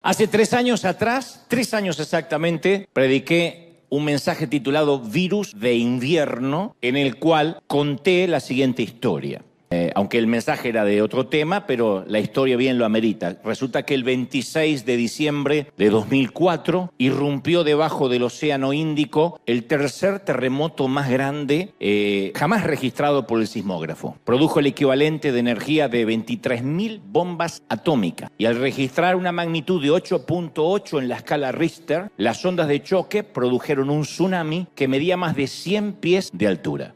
Hace 3 años atrás, 3 años exactamente, prediqué un mensaje titulado Virus de Invierno, en el cual conté la siguiente historia. Aunque el mensaje era de otro tema, pero la historia bien lo amerita. Resulta que el 26 de diciembre de 2004 irrumpió debajo del Océano Índico el tercer terremoto más grande jamás registrado por el sismógrafo. Produjo el equivalente de energía de 23.000 bombas atómicas. Y al registrar una magnitud de 8.8 en la escala Richter, las ondas de choque produjeron un tsunami que medía más de 100 pies de altura.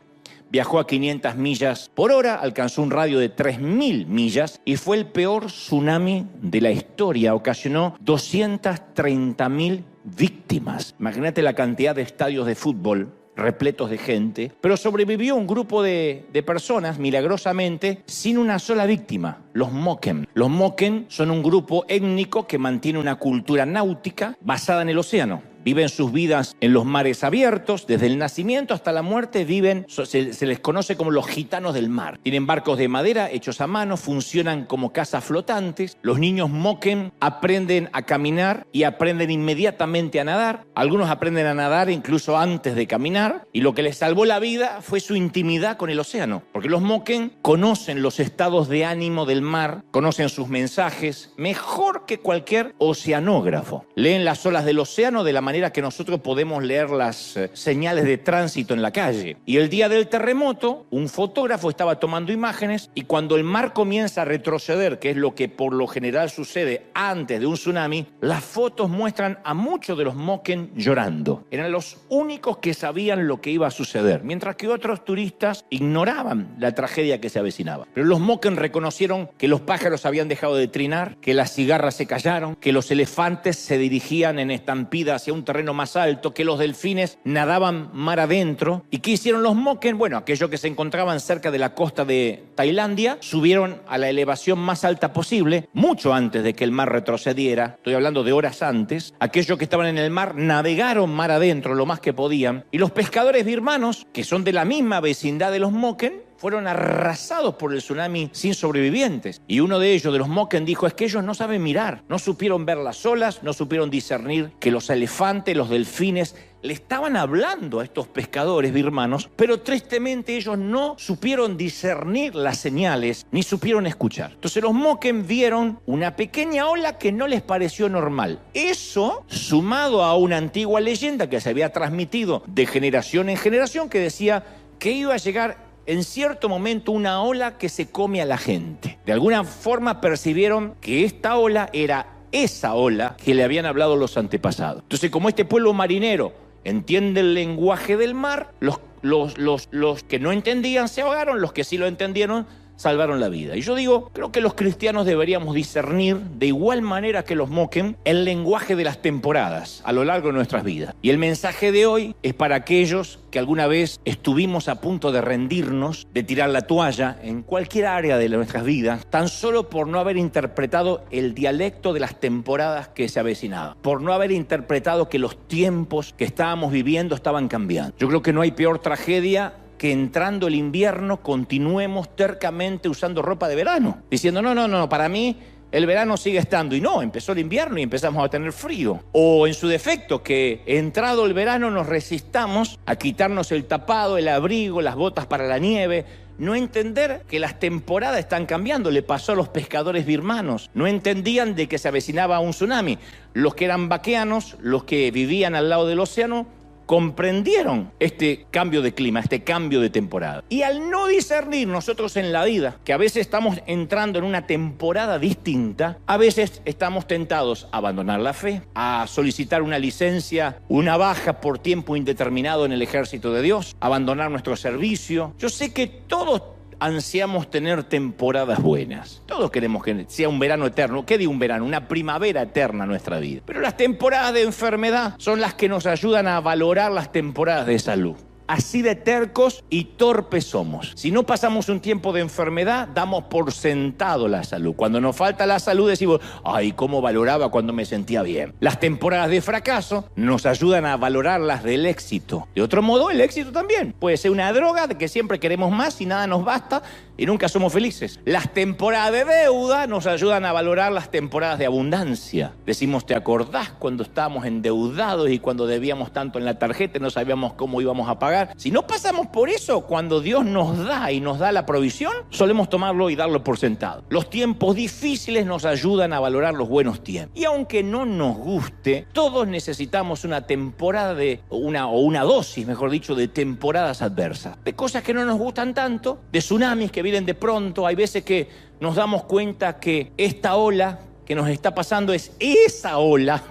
Viajó a 500 millas por hora, alcanzó un radio de 3.000 millas y fue el peor tsunami de la historia. Ocasionó 230.000 víctimas. Imagínate la cantidad de estadios de fútbol repletos de gente, pero sobrevivió un grupo de personas, milagrosamente, sin una sola víctima, los Moken. Los Moken son un grupo étnico que mantiene una cultura náutica basada en el océano. Viven sus vidas en los mares abiertos, desde el nacimiento hasta la muerte se les conoce como los gitanos del mar. Tienen barcos de madera hechos a mano, funcionan como casas flotantes. Los niños Moken aprenden a caminar y aprenden inmediatamente a nadar. Algunos aprenden a nadar incluso antes de caminar, y lo que les salvó la vida fue su intimidad con el océano, porque los Moken conocen los estados de ánimo del mar, conocen sus mensajes mejor que cualquier oceanógrafo. Leen las olas del océano de la manera que nosotros podemos leer las señales de tránsito en la calle. Y el día del terremoto, un fotógrafo estaba tomando imágenes, y cuando el mar comienza a retroceder, que es lo que por lo general sucede antes de un tsunami, las fotos muestran a muchos de los Moken llorando. Eran los únicos que sabían lo que iba a suceder, mientras que otros turistas ignoraban la tragedia que se avecinaba. Pero los Moken reconocieron que los pájaros habían dejado de trinar, que las cigarras se callaron, que los elefantes se dirigían en estampida hacia un terreno más alto, que los delfines nadaban mar adentro. ¿Y qué hicieron los Moken? Bueno, aquellos que se encontraban cerca de la costa de Tailandia subieron a la elevación más alta posible, mucho antes de que el mar retrocediera, estoy hablando de horas antes. Aquellos que estaban en el mar navegaron mar adentro lo más que podían, y los pescadores birmanos, que son de la misma vecindad de los Moken, fueron arrasados por el tsunami sin sobrevivientes. Y uno de ellos, de los Moken, dijo: es que ellos no saben mirar, no supieron ver las olas, no supieron discernir que los elefantes, los delfines le estaban hablando a estos pescadores birmanos, pero tristemente ellos no supieron discernir las señales, ni supieron escuchar. Entonces los Moken vieron una pequeña ola que no les pareció normal. Eso, sumado a una antigua leyenda que se había transmitido de generación en generación, que decía que iba a llegar en cierto momento una ola que se come a la gente. De alguna forma percibieron que esta ola era esa ola que le habían hablado los antepasados. Entonces, como este pueblo marinero entiende el lenguaje del mar, los que no entendían se ahogaron, los que sí lo entendieron salvaron la vida. Y yo digo, creo que los cristianos deberíamos discernir de igual manera que los Moken el lenguaje de las temporadas a lo largo de nuestras vidas. Y el mensaje de hoy es para aquellos que alguna vez estuvimos a punto de rendirnos, de tirar la toalla en cualquier área de nuestras vidas, tan solo por no haber interpretado el dialecto de las temporadas que se avecinaban, por no haber interpretado que los tiempos que estábamos viviendo estaban cambiando. Yo creo que no hay peor tragedia que entrando el invierno continuemos tercamente usando ropa de verano, diciendo no, para mí el verano sigue estando. Y no, empezó el invierno y empezamos a tener frío. O en su defecto, que entrado el verano nos resistamos a quitarnos el tapado, el abrigo, las botas para la nieve. No entender que las temporadas están cambiando. Le pasó a los pescadores birmanos. No entendían de que se avecinaba un tsunami. Los que eran vaqueanos, los que vivían al lado del océano, comprendieron este cambio de clima, este cambio de temporada. Y al no discernir nosotros en la vida que a veces estamos entrando en una temporada distinta, a veces estamos tentados a abandonar la fe, a solicitar una licencia, una baja por tiempo indeterminado en el ejército de Dios, abandonar nuestro servicio. Yo sé que todos ansiamos tener temporadas buenas. Todos queremos que sea un verano eterno. ¿Qué digo un verano? Una primavera eterna en nuestra vida. Pero las temporadas de enfermedad son las que nos ayudan a valorar las temporadas de salud. Así de tercos y torpes somos. Si no pasamos un tiempo de enfermedad, damos por sentado la salud. Cuando nos falta la salud decimos, ay, cómo valoraba cuando me sentía bien. Las temporadas de fracaso nos ayudan a valorar las del éxito. De otro modo, el éxito también puede ser una droga de que siempre queremos más y nada nos basta y nunca somos felices. Las temporadas de deuda nos ayudan a valorar las temporadas de abundancia. Decimos, ¿te acordás cuando estábamos endeudados y cuando debíamos tanto en la tarjeta y no sabíamos cómo íbamos a pagar? Si no pasamos por eso, cuando Dios nos da y nos da la provisión, solemos tomarlo y darlo por sentado. Los tiempos difíciles nos ayudan a valorar los buenos tiempos. Y aunque no nos guste, todos necesitamos una temporada una dosis, mejor dicho, de temporadas adversas. De cosas que no nos gustan tanto, de tsunamis que vienen de pronto. Hay veces que nos damos cuenta que esta ola que nos está pasando es esa ola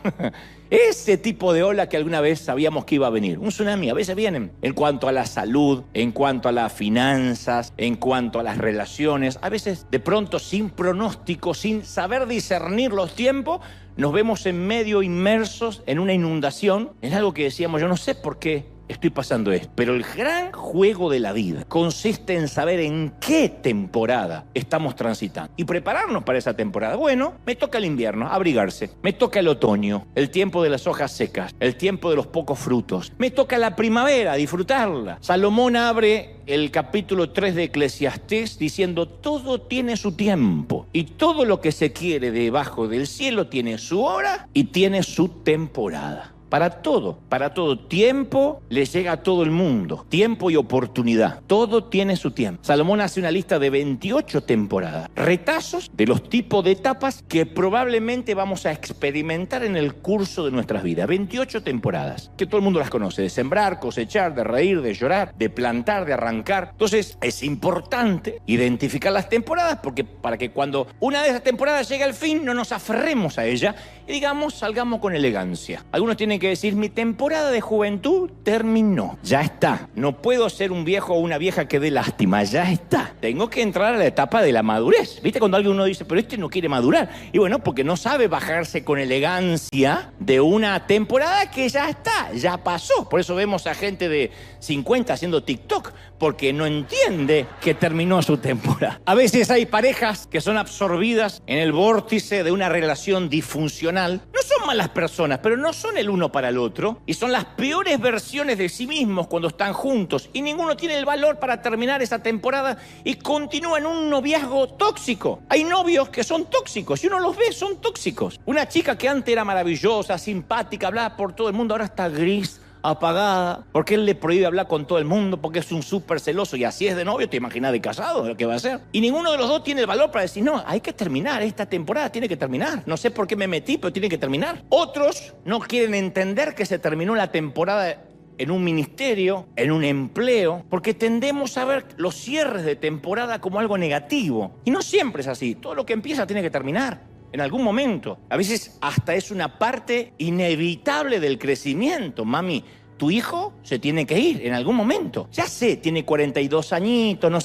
ese tipo de ola que alguna vez sabíamos que iba a venir. Un tsunami, a veces vienen. En cuanto a la salud, en cuanto a las finanzas, en cuanto a las relaciones, a veces de pronto sin pronóstico, sin saber discernir los tiempos, nos vemos en medio inmersos en una inundación, en algo que decíamos, yo no sé por qué estoy pasando esto. Pero el gran juego de la vida consiste en saber en qué temporada estamos transitando y prepararnos para esa temporada. Bueno, me toca el invierno, abrigarse. Me toca el otoño, el tiempo de las hojas secas, el tiempo de los pocos frutos. Me toca la primavera, disfrutarla. Salomón abre el capítulo 3 de Eclesiastés diciendo, todo tiene su tiempo y todo lo que se quiere debajo del cielo tiene su hora y tiene su temporada. Para todo tiempo le llega a todo el mundo, tiempo y oportunidad, todo tiene su tiempo. Salomón hace una lista de 28 temporadas, retazos de los tipos de etapas que probablemente vamos a experimentar en el curso de nuestras vidas. 28 temporadas, que todo el mundo las conoce, de sembrar, cosechar, de reír, de llorar, de plantar, de arrancar. Entonces es importante identificar las temporadas porque para que cuando una de esas temporadas llegue al fin no nos aferremos a ella y digamos, salgamos con elegancia. Algunos tienen que decir, mi temporada de juventud terminó. Ya está. No puedo ser un viejo o una vieja que dé lástima. Ya está. Tengo que entrar a la etapa de la madurez. ¿Viste cuando alguien uno dice, pero este no quiere madurar? Y bueno, porque no sabe bajarse con elegancia de una temporada que ya está, ya pasó. Por eso vemos a gente de 50 haciendo TikTok, porque no entiende que terminó su temporada. A veces hay parejas que son absorbidas en el vórtice de una relación disfuncional. No son malas personas, pero no son el uno para el otro y son las peores versiones de sí mismos cuando están juntos y ninguno tiene el valor para terminar esa temporada y continúa en un noviazgo tóxico. Hay novios que son tóxicos y uno los ve, son tóxicos. Una chica que antes era maravillosa, simpática, hablaba por todo el mundo, ahora está gris, apagada, porque él le prohíbe hablar con todo el mundo, porque es un súper celoso y así es de novio, te imaginas de casado, lo que va a hacer. Y ninguno de los dos tiene el valor para decir, no, hay que terminar, esta temporada tiene que terminar. No sé por qué me metí, pero tiene que terminar. Otros no quieren entender que se terminó la temporada en un ministerio, en un empleo, porque tendemos a ver los cierres de temporada como algo negativo. Y no siempre es así, todo lo que empieza tiene que terminar. En algún momento, a veces hasta es una parte inevitable del crecimiento. Mami, tu hijo se tiene que ir en algún momento. Ya sé, tiene 42 añitos, no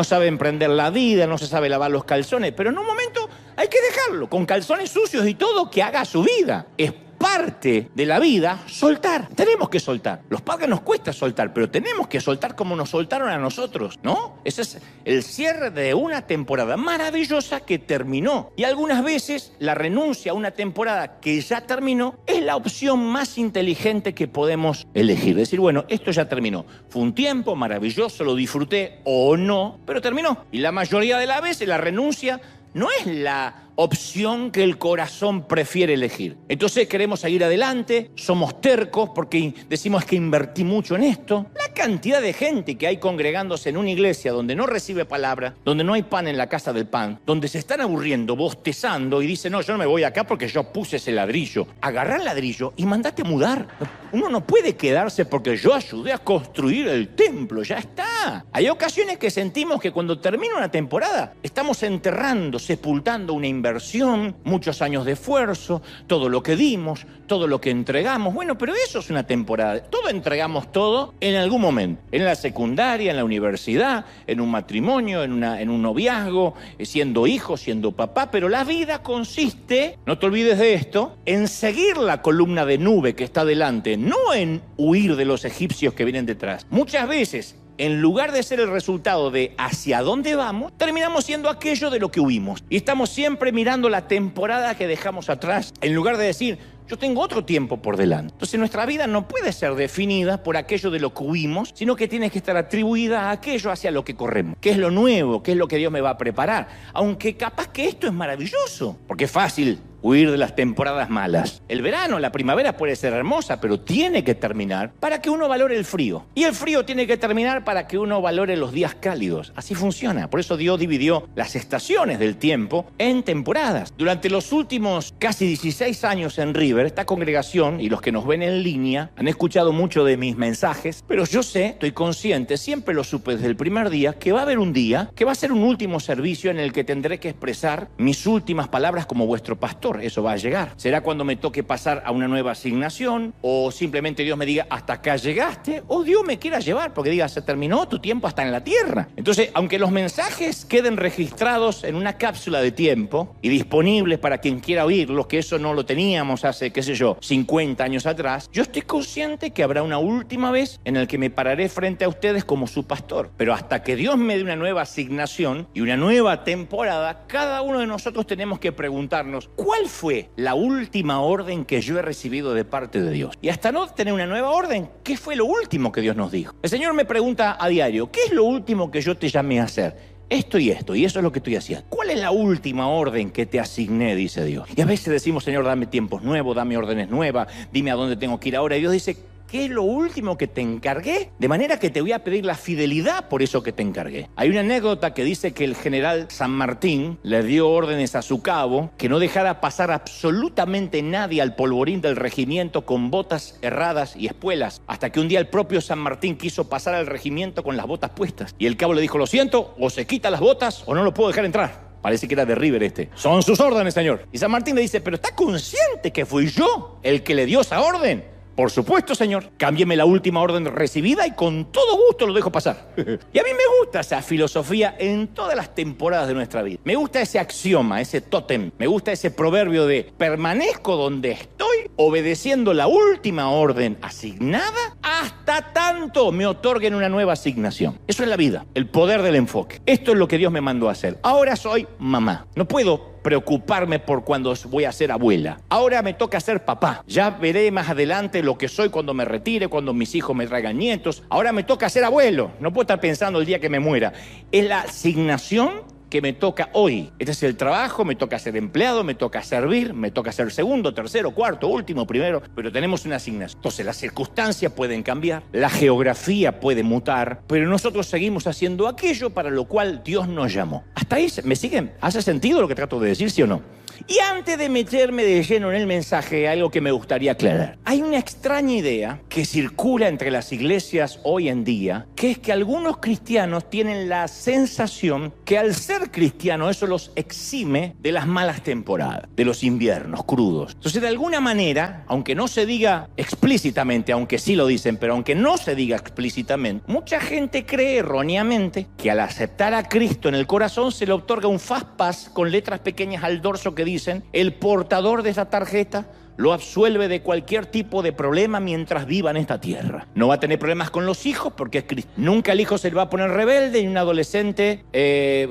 sabe emprender la vida, no se sabe lavar los calzones, pero en un momento hay que dejarlo, con calzones sucios y todo, que haga su vida. Es parte de la vida soltar. Tenemos que soltar. Los padres nos cuesta soltar, pero tenemos que soltar como nos soltaron a nosotros, ¿no? Ese es el cierre de una temporada maravillosa que terminó. Y algunas veces la renuncia a una temporada que ya terminó es la opción más inteligente que podemos elegir. Decir, bueno, esto ya terminó. Fue un tiempo maravilloso, lo disfruté o no, pero terminó. Y la mayoría de las veces la renuncia no es la opción que el corazón prefiere elegir. Entonces queremos seguir adelante, somos tercos porque decimos que invertí mucho en esto. La cantidad de gente que hay congregándose en una iglesia donde no recibe palabra, donde no hay pan en la casa del pan, donde se están aburriendo, bostezando y dicen, no, yo no me voy acá porque yo puse ese ladrillo. Agarrá el ladrillo y mandate mudar. Uno no puede quedarse porque yo ayudé a construir el templo, ya está. verdad. Hay ocasiones que sentimos que cuando termina una temporada estamos enterrando, sepultando una inversión, muchos años de esfuerzo, todo lo que dimos, todo lo que entregamos. Bueno, pero eso es una temporada. Todo entregamos todo en algún momento. En la secundaria, en la universidad, en un matrimonio, en un noviazgo, siendo hijo, siendo papá. Pero la vida consiste, no te olvides de esto, en seguir la columna de nube que está delante, no en huir de los egipcios que vienen detrás. Muchas veces, en lugar de ser el resultado de hacia dónde vamos, terminamos siendo aquello de lo que huimos. Y estamos siempre mirando la temporada que dejamos atrás, en lugar de decir, yo tengo otro tiempo por delante. Entonces nuestra vida no puede ser definida por aquello de lo que huimos, sino que tiene que estar atribuida a aquello hacia lo que corremos. ¿Qué es lo nuevo? ¿Qué es lo que Dios me va a preparar? Aunque capaz que esto es maravilloso, porque es fácil huir de las temporadas malas. El verano, la primavera puede ser hermosa, pero tiene que terminar para que uno valore el frío. Y el frío tiene que terminar para que uno valore los días cálidos. Así funciona. Por eso Dios dividió las estaciones del tiempo en temporadas. Durante los últimos casi 16 años en River, esta congregación y los que nos ven en línea han escuchado mucho de mis mensajes, pero yo sé, estoy consciente, siempre lo supe desde el primer día, que va a haber un día que va a ser un último servicio en el que tendré que expresar mis últimas palabras como vuestro pastor. Eso va a llegar. Será cuando me toque pasar a una nueva asignación, o simplemente Dios me diga, hasta acá llegaste, o Dios me quiera llevar, porque diga, se terminó tu tiempo hasta en la tierra. Entonces, aunque los mensajes queden registrados en una cápsula de tiempo y disponibles para quien quiera oírlos, que eso no lo teníamos hace, qué sé yo, 50 años atrás, yo estoy consciente que habrá una última vez en la que me pararé frente a ustedes como su pastor. Pero hasta que Dios me dé una nueva asignación y una nueva temporada, cada uno de nosotros tenemos que preguntarnos, ¿cuál fue la última orden que yo he recibido de parte de Dios? Y hasta no tener una nueva orden, ¿qué fue lo último que Dios nos dijo? El Señor me pregunta a diario, ¿qué es lo último que yo te llamé a hacer? Esto, y eso es lo que estoy haciendo. ¿Cuál es la última orden que te asigné? Dice Dios. Y a veces decimos, Señor, dame tiempos nuevos, dame órdenes nuevas, dime a dónde tengo que ir ahora. Y Dios dice, ¿qué es lo último que te encargué? De manera que te voy a pedir la fidelidad por eso que te encargué. Hay una anécdota que dice que el general San Martín le dio órdenes a su cabo que no dejara pasar absolutamente nadie al polvorín del regimiento con botas erradas y espuelas, hasta que un día el propio San Martín quiso pasar al regimiento con las botas puestas. Y el cabo le dijo, lo siento, o se quita las botas o no lo puedo dejar entrar. Parece que era de River este. Son sus órdenes, señor. Y San Martín le dice, ¿pero está consciente que fui yo el que le dio esa orden? Por supuesto, señor. Cámbieme la última orden recibida y con todo gusto lo dejo pasar. Y a mí me gusta esa filosofía en todas las temporadas de nuestra vida. Me gusta ese axioma, ese tótem. Me gusta ese proverbio de permanezco donde estoy, obedeciendo la última orden asignada hasta tanto me otorguen una nueva asignación. Eso es la vida, el poder del enfoque. Esto es lo que Dios me mandó a hacer. Ahora soy mamá. No puedo preocuparme por cuando voy a ser abuela. Ahora me toca ser papá. Ya veré más adelante lo que soy cuando me retire, cuando mis hijos me traigan nietos. Ahora me toca ser abuelo. No puedo estar pensando el día que me muera. Es la asignación que me toca hoy. Este es el trabajo, me toca ser empleado, me toca servir, me toca ser segundo, tercero, cuarto, último, primero, pero tenemos una asignación. Entonces las circunstancias pueden cambiar, la geografía puede mutar, pero nosotros seguimos haciendo aquello para lo cual Dios nos llamó. ¿Hasta ahí me siguen? ¿Hace sentido lo que trato de decir, sí o no? Y antes de meterme de lleno en el mensaje, algo que me gustaría aclarar. Hay una extraña idea que circula entre las iglesias hoy en día, que es que algunos cristianos tienen la sensación que al ser cristianos eso los exime de las malas temporadas, de los inviernos crudos. Entonces, de alguna manera, aunque no se diga explícitamente, aunque sí lo dicen, pero aunque no se diga explícitamente, mucha gente cree erróneamente que al aceptar a Cristo en el corazón se le otorga un fast pass con letras pequeñas al dorso que dicen, el portador de esa tarjeta lo absuelve de cualquier tipo de problema mientras viva en esta tierra. No va a tener problemas con los hijos porque es Cristo. Nunca el hijo se le va a poner rebelde, ni un adolescente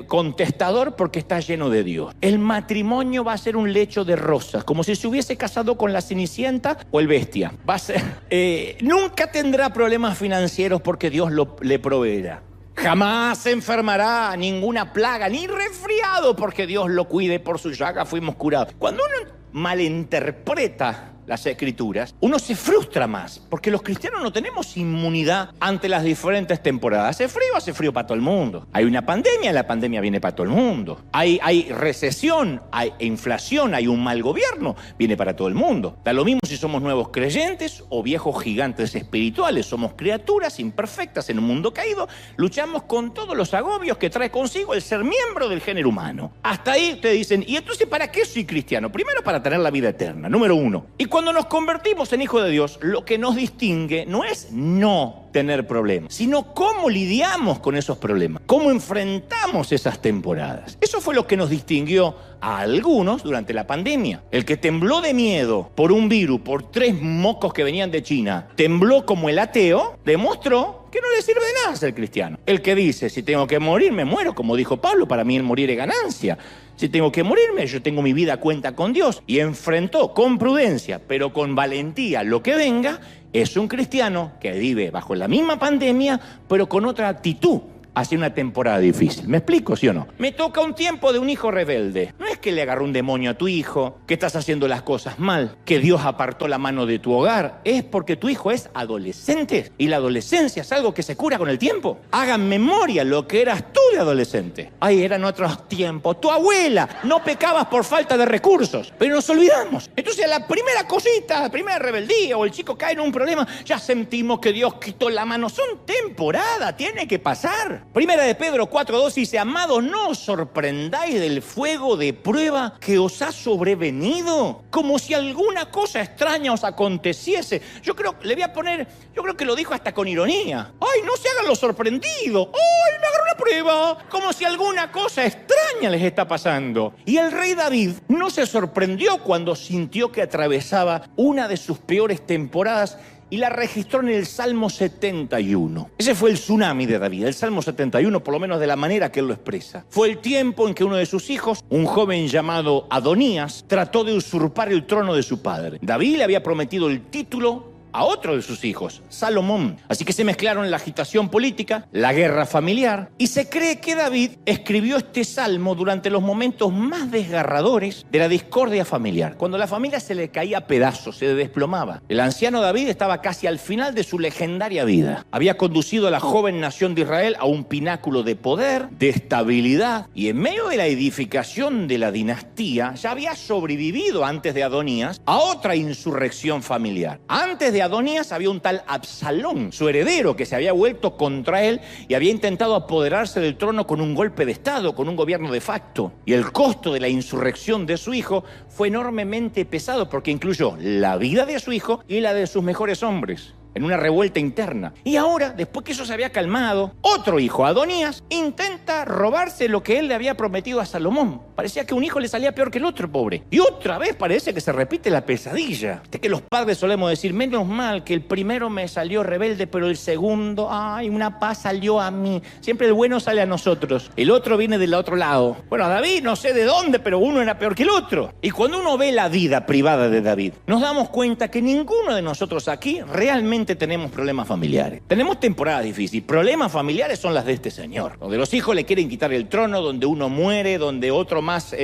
contestador porque está lleno de Dios. El matrimonio va a ser un lecho de rosas, como si se hubiese casado con la Cenicienta o el Bestia. Va a ser, nunca tendrá problemas financieros porque Dios le proveerá. Jamás se enfermará ninguna plaga, ni resfriado, porque Dios lo cuide, por su llaga fuimos curados. Cuando uno malinterpreta las Escrituras, uno se frustra más, porque los cristianos no tenemos inmunidad ante las diferentes temporadas. Hace frío para todo el mundo. Hay una pandemia, la pandemia viene para todo el mundo. Hay recesión, hay inflación, hay un mal gobierno, viene para todo el mundo. Da lo mismo si somos nuevos creyentes o viejos gigantes espirituales. Somos criaturas imperfectas en un mundo caído. Luchamos con todos los agobios que trae consigo el ser miembro del género humano. Hasta ahí te dicen, ¿y entonces para qué soy cristiano? Primero, para tener la vida eterna, número uno. Y cuando nos convertimos en hijos de Dios, lo que nos distingue no es no tener problemas, sino cómo lidiamos con esos problemas, cómo enfrentamos esas temporadas. Eso fue lo que nos distinguió a algunos durante la pandemia. El que tembló de miedo por un virus, por 3 mocos que venían de China, tembló como el ateo, demostró que no le sirve de nada ser cristiano. El que dice, si tengo que morir, me muero, como dijo Pablo, para mí el morir es ganancia. Si tengo que morirme, yo tengo mi vida a cuenta con Dios. Y enfrentó con prudencia, pero con valentía, lo que venga. Es un cristiano que vive bajo la misma pandemia, pero con otra actitud hacia una temporada difícil. ¿Me explico, sí o no? Me toca un tiempo de un hijo rebelde. No es que le agarró un demonio a tu hijo, que estás haciendo las cosas mal, que Dios apartó la mano de tu hogar. Es porque tu hijo es adolescente y la adolescencia es algo que se cura con el tiempo. Hagan memoria lo que eras tú de adolescente. Ay, eran otros tiempos. Tu abuela, no pecabas por falta de recursos, pero nos olvidamos. Entonces la primera cosita, la primera rebeldía o el chico cae en un problema, ya sentimos que Dios quitó la mano. Son temporada, tiene que pasar. Primera de Pedro 4:2 dice, amados, no os sorprendáis del fuego de prueba que os ha sobrevenido, como si alguna cosa extraña os aconteciese. Yo creo que lo dijo hasta con ironía. Ay, no se hagan los sorprendidos. Ay, me agarró una prueba. Como si alguna cosa extraña les está pasando. Y el rey David no se sorprendió cuando sintió que atravesaba una de sus peores temporadas, y la registró en el Salmo 71. Ese fue el tsunami de David, el Salmo 71, por lo menos de la manera que él lo expresa. Fue el tiempo en que uno de sus hijos, un joven llamado Adonías, trató de usurpar el trono de su padre. David le había prometido el título a otro de sus hijos, Salomón. Así que se mezclaron la agitación política, la guerra familiar, y se cree que David escribió este salmo durante los momentos más desgarradores de la discordia familiar, cuando la familia se le caía a pedazos, se desplomaba. El anciano David estaba casi al final de su legendaria vida. Había conducido a la joven nación de Israel a un pináculo de poder, de estabilidad, y en medio de la edificación de la dinastía, ya había sobrevivido antes de Adonías a otra insurrección familiar. Antes de Adonías había un tal Absalón, su heredero, que se había vuelto contra él y había intentado apoderarse del trono con un golpe de estado, con un gobierno de facto. Y el costo de la insurrección de su hijo fue enormemente pesado porque incluyó la vida de su hijo y la de sus mejores hombres, en una revuelta interna. Y ahora, después que eso se había calmado, otro hijo, Adonías, intenta robarse lo que él le había prometido a Salomón. Parecía que un hijo le salía peor que el otro, pobre. Y otra vez parece que se repite la pesadilla. Viste que los padres solemos decir, menos mal que el primero me salió rebelde, pero el segundo, ay, una paz salió a mí. Siempre el bueno sale a nosotros. El otro viene del otro lado. Bueno, a David no sé de dónde, pero uno era peor que el otro. Y cuando uno ve la vida privada de David, nos damos cuenta que ninguno de nosotros aquí realmente tenemos problemas familiares. Tenemos temporadas difíciles. Problemas familiares son las de este señor, donde los hijos le quieren quitar el trono, donde uno muere, donde otro más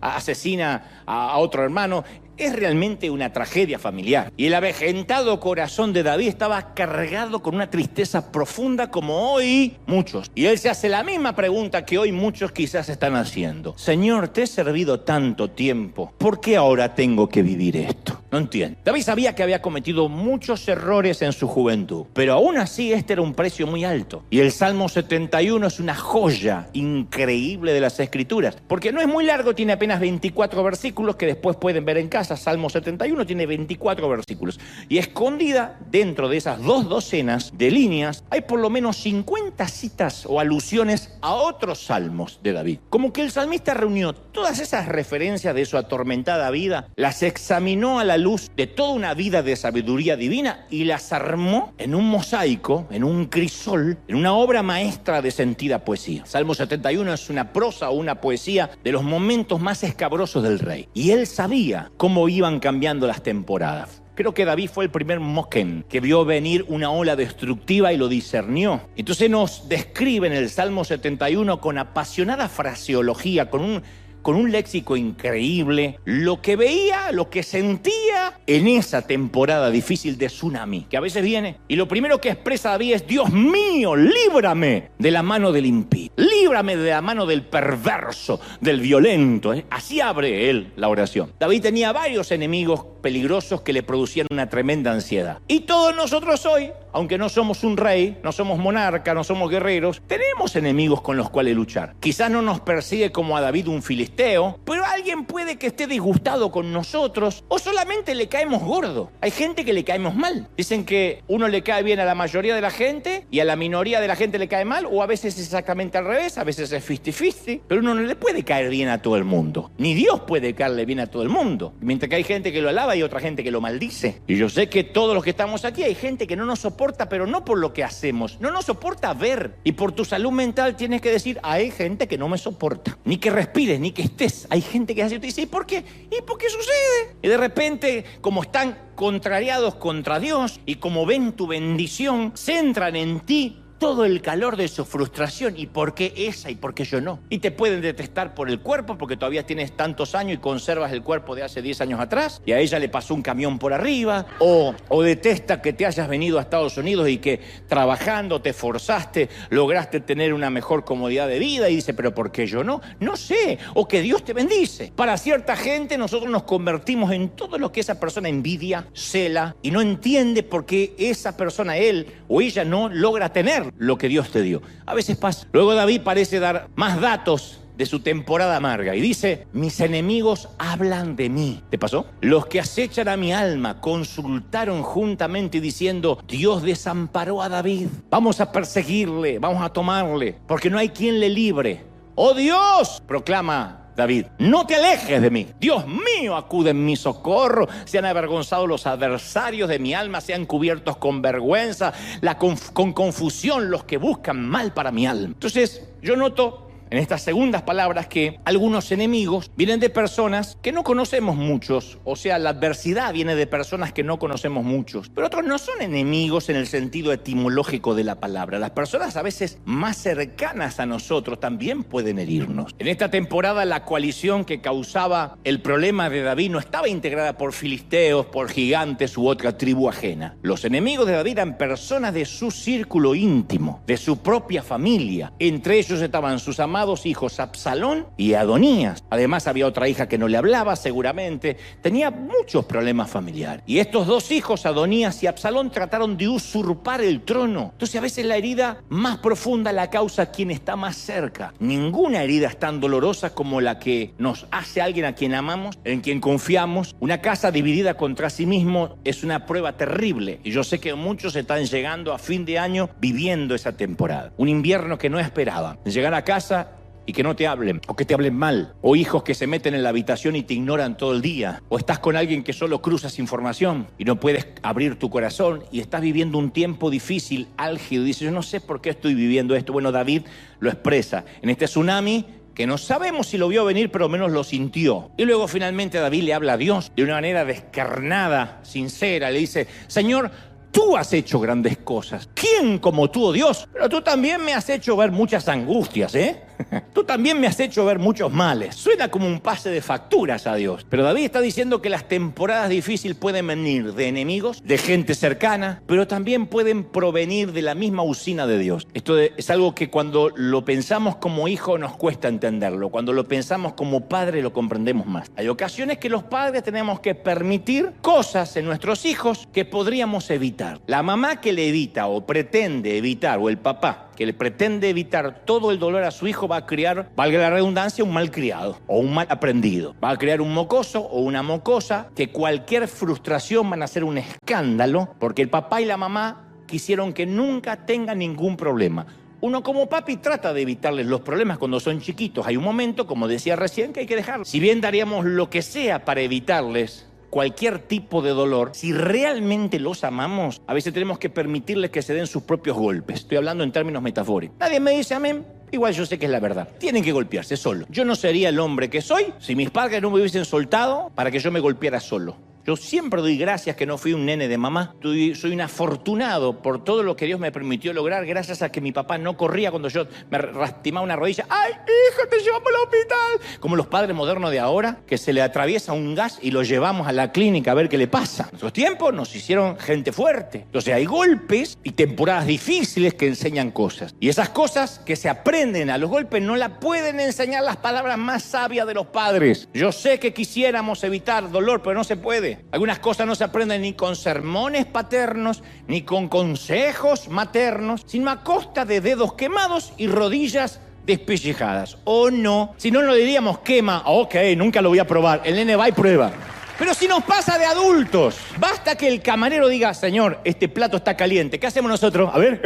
asesina a otro hermano. Es realmente una tragedia familiar. Y el avejentado corazón de David estaba cargado con una tristeza profunda como hoy muchos. Y él se hace la misma pregunta que hoy muchos quizás están haciendo. Señor, te he servido tanto tiempo. ¿Por qué ahora tengo que vivir esto? No entiendo. David sabía que había cometido muchos errores en su juventud, pero aún así este era un precio muy alto. Y el Salmo 71 es una joya increíble de las Escrituras, porque no es muy largo, tiene apenas 24 versículos que después pueden ver en casa. Salmo 71 tiene 24 versículos. Y escondida dentro de esas 2 docenas de líneas, hay por lo menos 50 citas o alusiones a otros salmos de David. Como que el salmista reunió todas esas referencias de su atormentada vida, las examinó a la luz de toda una vida de sabiduría divina y las armó en un mosaico, en un crisol, en una obra maestra de sentida poesía. Salmo 71 es una prosa o una poesía de los momentos más escabrosos del rey. Y él sabía cómo iban cambiando las temporadas. Creo que David fue el primer Moquén que vio venir una ola destructiva y lo discernió. Entonces nos describe en el Salmo 71 con apasionada fraseología, con con un léxico increíble lo que veía, lo que sentía en esa temporada difícil de tsunami, que a veces viene, y lo primero que expresa David es: Dios mío, líbrame de la mano del impío, líbrame de la mano del perverso, del violento. Así abre él la oración. David tenía varios enemigos peligrosos que le producían una tremenda ansiedad. Y todos nosotros hoy, aunque no somos un rey, no somos monarca, no somos guerreros, tenemos enemigos con los cuales luchar. Quizás no nos persigue como a David un filisteo, pero alguien puede que esté disgustado con nosotros o solamente le caemos gordo. Hay gente que le caemos mal. Dicen que uno le cae bien a la mayoría de la gente y a la minoría de la gente le cae mal, o a veces es exactamente al revés, a veces es 50-50, pero uno no le puede caer bien a todo el mundo. Ni Dios puede caerle bien a todo el mundo. Mientras que hay gente que lo alaba y otra gente que lo maldice. Y yo sé que todos los que estamos aquí hay gente que no nos soporta, pero no por lo que hacemos, no nos soporta ver. Y por tu salud mental tienes que decir: hay gente que no me soporta. Ni que respires, ni que estés. Hay gente que hace y te dice: ¿y por qué? ¿Y por qué sucede? Y de repente, como están contrariados contra Dios y como ven tu bendición, centran en ti todo el calor de su frustración. ¿Y por qué esa y por qué yo no? Y te pueden detestar por el cuerpo porque todavía tienes tantos años y conservas el cuerpo de hace 10 años atrás, y a ella le pasó un camión por arriba, o detesta que te hayas venido a Estados Unidos y que trabajando te forzaste, lograste tener una mejor comodidad de vida, y dice: ¿pero por qué yo no? No sé. O que Dios te bendice. Para cierta gente nosotros nos convertimos en todo lo que esa persona envidia, cela y no entiende por qué esa persona, él o ella, no logra tener lo que Dios te dio. A veces pasa. Luego David parece dar más datos de su temporada amarga y dice: mis enemigos hablan de mí. ¿Te pasó? Los que acechan a mi alma consultaron juntamente diciendo: Dios desamparó a David. Vamos a perseguirle, vamos a tomarle, porque no hay quien le libre. ¡Oh Dios!, proclama David, no te alejes de mí. Dios mío, acude en mi socorro. Sean avergonzados los adversarios de mi alma, sean cubiertos con vergüenza, con confusión los que buscan mal para mi alma. Entonces, yo noto en estas segundas palabras que algunos enemigos vienen de personas que no conocemos muchos. O sea, la adversidad viene de personas que no conocemos muchos. Pero otros no son enemigos en el sentido etimológico de la palabra. Las personas a veces más cercanas a nosotros también pueden herirnos. En esta temporada la coalición que causaba el problema de David no estaba integrada por filisteos, por gigantes u otra tribu ajena. Los enemigos de David eran personas de su círculo íntimo, de su propia familia. Entre ellos estaban sus amados hijos Absalón y Adonías. Además había otra hija que no le hablaba, seguramente. Tenía muchos problemas familiares. Y estos dos hijos, Adonías y Absalón, trataron de usurpar el trono. Entonces a veces la herida más profunda la causa quien está más cerca. Ninguna herida es tan dolorosa como la que nos hace alguien a quien amamos, en quien confiamos. Una casa dividida contra sí mismo es una prueba terrible. Y yo sé que muchos están llegando a fin de año viviendo esa temporada. Un invierno que no esperaban. Llegar a casa y que no te hablen, o que te hablen mal, o hijos que se meten en la habitación y te ignoran todo el día, o estás con alguien que solo cruzas información y no puedes abrir tu corazón y estás viviendo un tiempo difícil, álgido, y dices: yo no sé por qué estoy viviendo esto. Bueno, David lo expresa en este tsunami que no sabemos si lo vio venir, pero al menos lo sintió. Y luego finalmente David le habla a Dios de una manera descarnada, sincera. Le dice: Señor, tú has hecho grandes cosas. ¿Quién como tú, oh Dios? Pero tú también me has hecho ver muchas angustias, ¿eh? Tú también me has hecho ver muchos males. Suena como un pase de facturas a Dios. Pero David está diciendo que las temporadas difíciles pueden venir de enemigos, de gente cercana, pero también pueden provenir de la misma usina de Dios. Esto es algo que cuando lo pensamos como hijo nos cuesta entenderlo. Cuando lo pensamos como padre lo comprendemos más. Hay ocasiones que los padres tenemos que permitir cosas en nuestros hijos que podríamos evitar. La mamá que le evita o pretende evitar, o el papá que le pretende evitar todo el dolor a su hijo, va a criar, valga la redundancia, un mal criado o un mal aprendido. Va a crear un mocoso o una mocosa que cualquier frustración van a hacer un escándalo porque el papá y la mamá quisieron que nunca tengan ningún problema. Uno como papi trata de evitarles los problemas cuando son chiquitos. Hay un momento, como decía recién, que hay que dejarlo. Si bien daríamos lo que sea para evitarles cualquier tipo de dolor, si realmente los amamos, a veces tenemos que permitirles que se den sus propios golpes. Estoy hablando en términos metafóricos. Nadie me dice amén. Igual yo sé que es la verdad. Tienen que golpearse solo. Yo no sería el hombre que soy si mis padres no me hubiesen soltado para que yo me golpeara solo. Yo siempre doy gracias que no fui un nene de mamá. Soy un afortunado por todo lo que Dios me permitió lograr gracias a que mi papá no corría cuando yo me lastimaba una rodilla. ¡Ay, hijo, te llevamos al hospital! Como los padres modernos de ahora, que se le atraviesa un gas y lo llevamos a la clínica a ver qué le pasa. En nuestros tiempos nos hicieron gente fuerte. Entonces hay golpes y temporadas difíciles que enseñan cosas. Y esas cosas que se aprenden a los golpes no la pueden enseñar las palabras más sabias de los padres. Yo sé que quisiéramos evitar dolor, pero no se puede. Algunas cosas no se aprenden ni con sermones paternos, ni con consejos maternos, sino a costa de dedos quemados y rodillas despellejadas. ¿O no? Si no, no diríamos quema. Ok, nunca lo voy a probar. El nene va y prueba. Pero si nos pasa de adultos, basta que el camarero diga, señor, este plato está caliente. ¿Qué hacemos nosotros? A ver,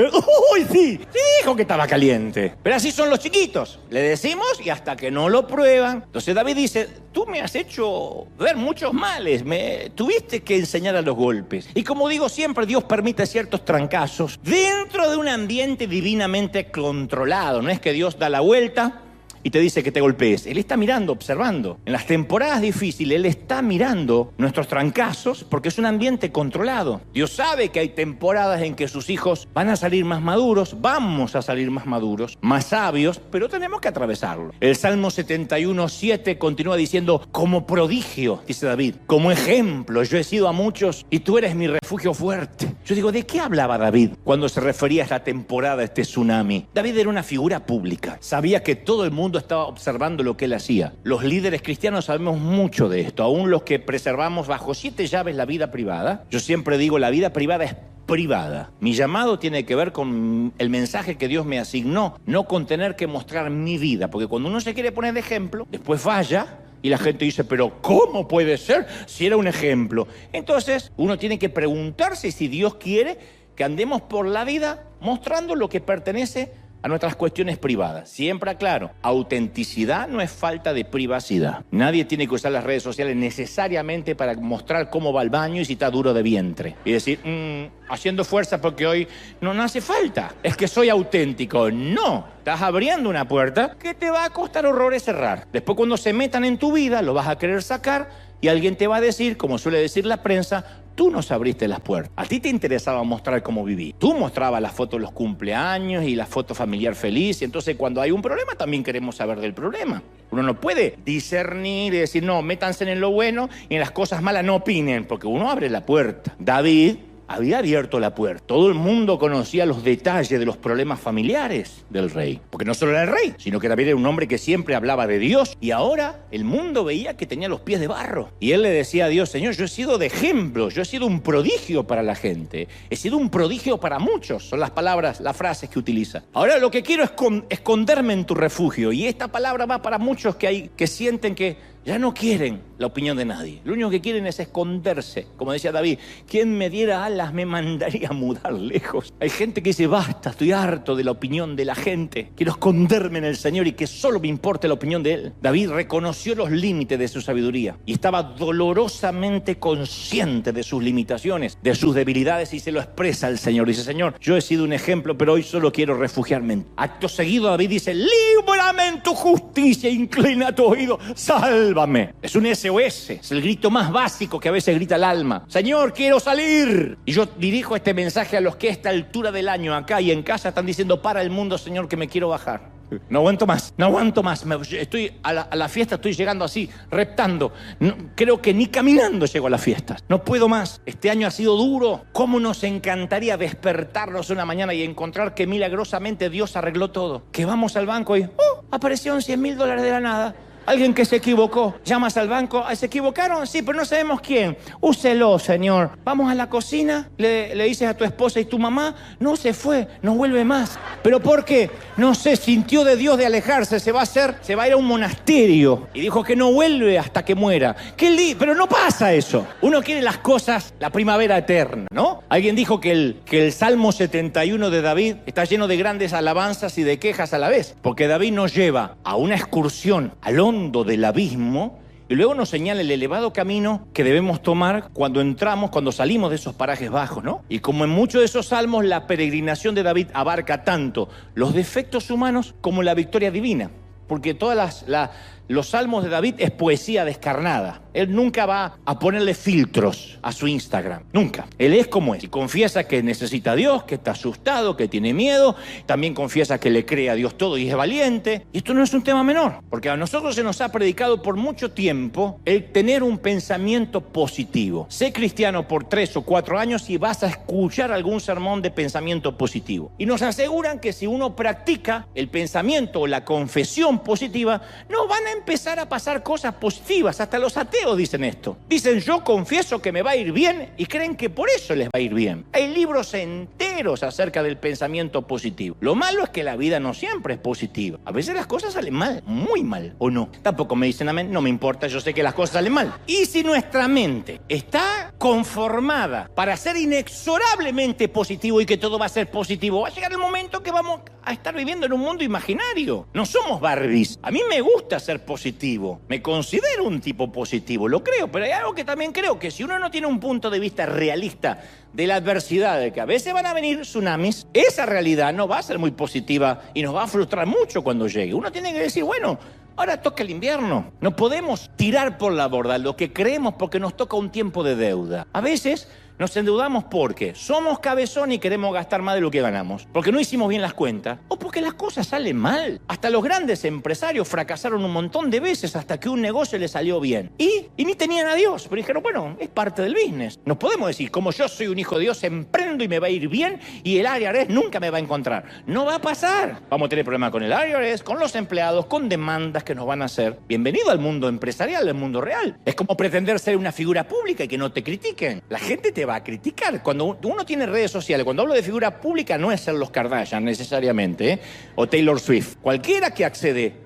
¡uy, sí! Sí dijo que estaba caliente. Pero así son los chiquitos. Le decimos y hasta que no lo prueban. Entonces David dice, tú me has hecho ver muchos males. Me tuviste que enseñar a los golpes. Y como digo siempre, Dios permite ciertos trancazos dentro de un ambiente divinamente controlado. No es que Dios da la vuelta y te dice que te golpees. Él está mirando, observando. En las temporadas difíciles, Él está mirando nuestros trancazos porque es un ambiente controlado. Dios sabe que hay temporadas en que sus hijos van a salir más maduros, vamos a salir más maduros, más sabios, pero tenemos que atravesarlo. El Salmo 71:7 continúa diciendo, como prodigio, dice David, como ejemplo, yo he sido a muchos y tú eres mi refugio fuerte. Yo digo, ¿de qué hablaba David cuando se refería a esta temporada, a este tsunami? David era una figura pública. Sabía que todo el mundo estaba observando lo que él hacía. Los líderes cristianos sabemos mucho de esto, aún los que preservamos bajo 7 llaves la vida privada. Yo siempre digo, la vida privada es privada. Mi llamado tiene que ver con el mensaje que Dios me asignó, no con tener que mostrar mi vida, porque cuando uno se quiere poner de ejemplo, después falla. Y la gente dice, pero ¿cómo puede ser si era un ejemplo? Entonces, uno tiene que preguntarse si Dios quiere que andemos por la vida mostrando lo que pertenece a nuestras cuestiones privadas. Siempre aclaro, autenticidad no es falta de privacidad. Nadie tiene que usar las redes sociales necesariamente para mostrar cómo va al baño y si está duro de vientre. Y decir, haciendo fuerza porque hoy no hace falta. Es que soy auténtico. No, estás abriendo una puerta que te va a costar horrores cerrar. Después cuando se metan en tu vida, lo vas a querer sacar y alguien te va a decir, como suele decir la prensa, tú nos abriste las puertas. A ti te interesaba mostrar cómo viví. Tú mostrabas las fotos de los cumpleaños y la foto familiar feliz. Y entonces cuando hay un problema también queremos saber del problema. Uno no puede discernir y decir, no, métanse en lo bueno y en las cosas malas no opinen, porque uno abre la puerta. David había abierto la puerta. Todo el mundo conocía los detalles de los problemas familiares del rey. Porque no solo era el rey, sino que David era un hombre que siempre hablaba de Dios. Y ahora el mundo veía que tenía los pies de barro. Y él le decía a Dios, Señor, yo he sido de ejemplo, yo he sido un prodigio para la gente. He sido un prodigio para muchos. Son las palabras, las frases que utiliza. Ahora lo que quiero es esconderme en tu refugio. Y esta palabra va para muchos que sienten que ya no quieren la opinión de nadie. Lo único que quieren es esconderse. Como decía David, quien me diera alas me mandaría a mudar lejos. Hay gente que dice, basta, estoy harto de la opinión de la gente. Quiero esconderme en el Señor y que solo me importe la opinión de Él. David reconoció los límites de su sabiduría y estaba dolorosamente consciente de sus limitaciones, de sus debilidades y se lo expresa al Señor. Dice, Señor, yo he sido un ejemplo, pero hoy solo quiero refugiarme en ti. Acto seguido David dice, líbrame en tu justicia, inclina tu oído, sálvame. Es un SOS, es el grito más básico que a veces grita el alma. Señor, quiero salir. Y yo dirijo este mensaje a los que a esta altura del año acá y en casa están diciendo, para el mundo, Señor, que me quiero bajar. No aguanto más, no aguanto más. Estoy a la fiesta, estoy llegando así, reptando. No, creo que ni caminando llego a las fiestas. No puedo más. Este año ha sido duro. ¿Cómo nos encantaría despertarnos una mañana y encontrar que milagrosamente Dios arregló todo? Que vamos al banco y aparecieron $100,000 de la nada. Alguien que se equivocó, llamas al banco, ¿se equivocaron? Sí, pero no sabemos quién. Úselo, Señor. Vamos a la cocina, le dices a tu esposa y tu mamá, no se fue, no vuelve más. ¿Pero por qué? No sé, sintió de Dios de alejarse, se va a ir a un monasterio. Y dijo que no vuelve hasta que muera. Pero no pasa eso. Uno quiere las cosas, la primavera eterna, ¿no? Alguien dijo que el Salmo 71 de David está lleno de grandes alabanzas y de quejas a la vez. Porque David nos lleva a una excursión al hondo del abismo y luego nos señala el elevado camino que debemos tomar cuando salimos de esos parajes bajos, ¿no? Y como en muchos de esos salmos, la peregrinación de David abarca tanto los defectos humanos como la victoria divina. Porque todas los salmos de David es poesía descarnada. Él nunca va a ponerle filtros a su Instagram. Nunca. Él es como es. Y confiesa que necesita a Dios, que está asustado, que tiene miedo. También confiesa que le cree a Dios todo y es valiente. Y esto no es un tema menor, porque a nosotros se nos ha predicado por mucho tiempo el tener un pensamiento positivo. Sé cristiano por 3 o 4 años y vas a escuchar algún sermón de pensamiento positivo. Y nos aseguran que si uno practica el pensamiento o la confesión positiva, no van a empezar a pasar cosas positivas. Hasta los ateos dicen esto. Dicen, yo confieso que me va a ir bien, y creen que por eso les va a ir bien. Hay libros enteros acerca del pensamiento positivo. Lo malo es que la vida no siempre es positiva. A veces las cosas salen mal, muy mal, ¿o no? Tampoco me dicen amén, no me importa, yo sé que las cosas salen mal. Y si nuestra mente está conformada para ser inexorablemente positivo y que todo va a ser positivo, va a llegar el momento que vamos a estar viviendo en un mundo imaginario. No somos Barbies. A mí me gusta ser positivo. Me considero un tipo positivo. Lo creo, pero hay algo que también creo, que si uno no tiene un punto de vista realista de la adversidad, de que a veces van a venir tsunamis, esa realidad no va a ser muy positiva y nos va a frustrar mucho cuando llegue. Uno tiene que decir, bueno, ahora toca el invierno. No podemos tirar por la borda lo que creemos porque nos toca un tiempo de deuda. A veces nos endeudamos porque somos cabezón y queremos gastar más de lo que ganamos, porque no hicimos bien las cuentas, o porque las cosas salen mal. Hasta los grandes empresarios fracasaron un montón de veces hasta que un negocio les salió bien. Y ni tenían a Dios, pero dijeron, bueno, es parte del business. Nos podemos decir, como yo soy un hijo de Dios, emprendo y me va a ir bien y el IRS nunca me va a encontrar. No va a pasar. Vamos a tener problemas con el IRS, con los empleados, con demandas que nos van a hacer. Bienvenido al mundo empresarial, al mundo real. Es como pretender ser una figura pública y que no te critiquen. La gente te va a criticar. Cuando uno tiene redes sociales, cuando hablo de figura pública, no es ser los Kardashian necesariamente, ¿eh? O Taylor Swift. Cualquiera que accede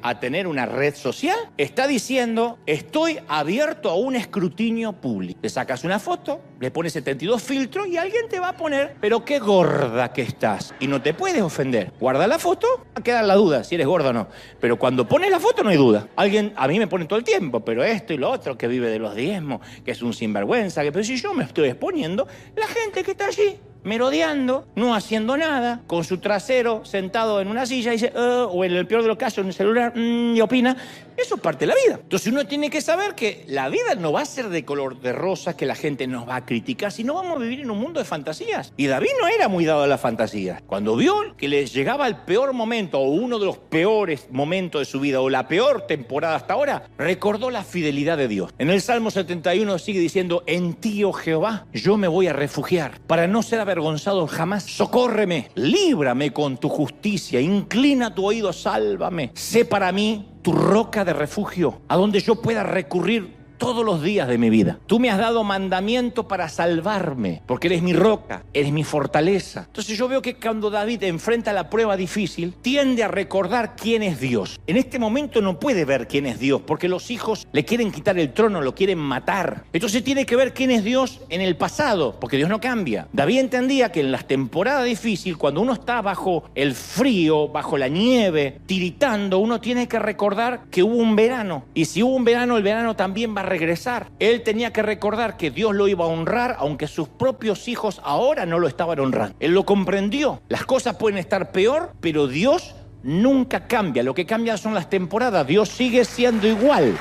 a tener una red social está diciendo, estoy abierto a un escrutinio público. Le sacas una foto, le pones 72 filtros y alguien te va a poner, pero qué gorda que estás. Y no te puedes ofender. Guarda la foto, queda la duda si eres gorda o no. Pero cuando pones la foto no hay duda. Alguien, a mí me pone todo el tiempo, pero esto y lo otro, que vive de los diezmos, que es un sinvergüenza, pero si yo me estoy exponiendo, la gente que está allí merodeando, no haciendo nada, con su trasero sentado en una silla, dice, o en el peor de los casos en el celular, y opina. Eso es parte de la vida. Entonces uno tiene que saber que la vida no va a ser de color de rosa, que la gente nos va a criticar, sino vamos a vivir en un mundo de fantasías. Y David no era muy dado a la fantasía. Cuando vio que le llegaba el peor momento, o uno de los peores momentos de su vida, o la peor temporada hasta ahora, recordó la fidelidad de Dios. En el Salmo 71 sigue diciendo, en ti, oh Jehová, yo me voy a refugiar, para no ser avergonzado jamás. Socórreme, líbrame con tu justicia, inclina tu oído, sálvame. Sé para mí tu roca de refugio, a donde yo pueda recurrir todos los días de mi vida. Tú me has dado mandamiento para salvarme, porque eres mi roca, eres mi fortaleza. Entonces yo veo que cuando David enfrenta la prueba difícil, tiende a recordar quién es Dios. En este momento no puede ver quién es Dios, porque los hijos le quieren quitar el trono, lo quieren matar. Entonces tiene que ver quién es Dios en el pasado, porque Dios no cambia. David entendía que en las temporadas difíciles, cuando uno está bajo el frío, bajo la nieve, tiritando, uno tiene que recordar que hubo un verano. Y si hubo un verano, el verano también va a regresar. Él tenía que recordar que Dios lo iba a honrar, aunque sus propios hijos ahora no lo estaban honrando. Él lo comprendió. Las cosas pueden estar peor, pero Dios nunca cambia. Lo que cambia son las temporadas. Dios sigue siendo igual.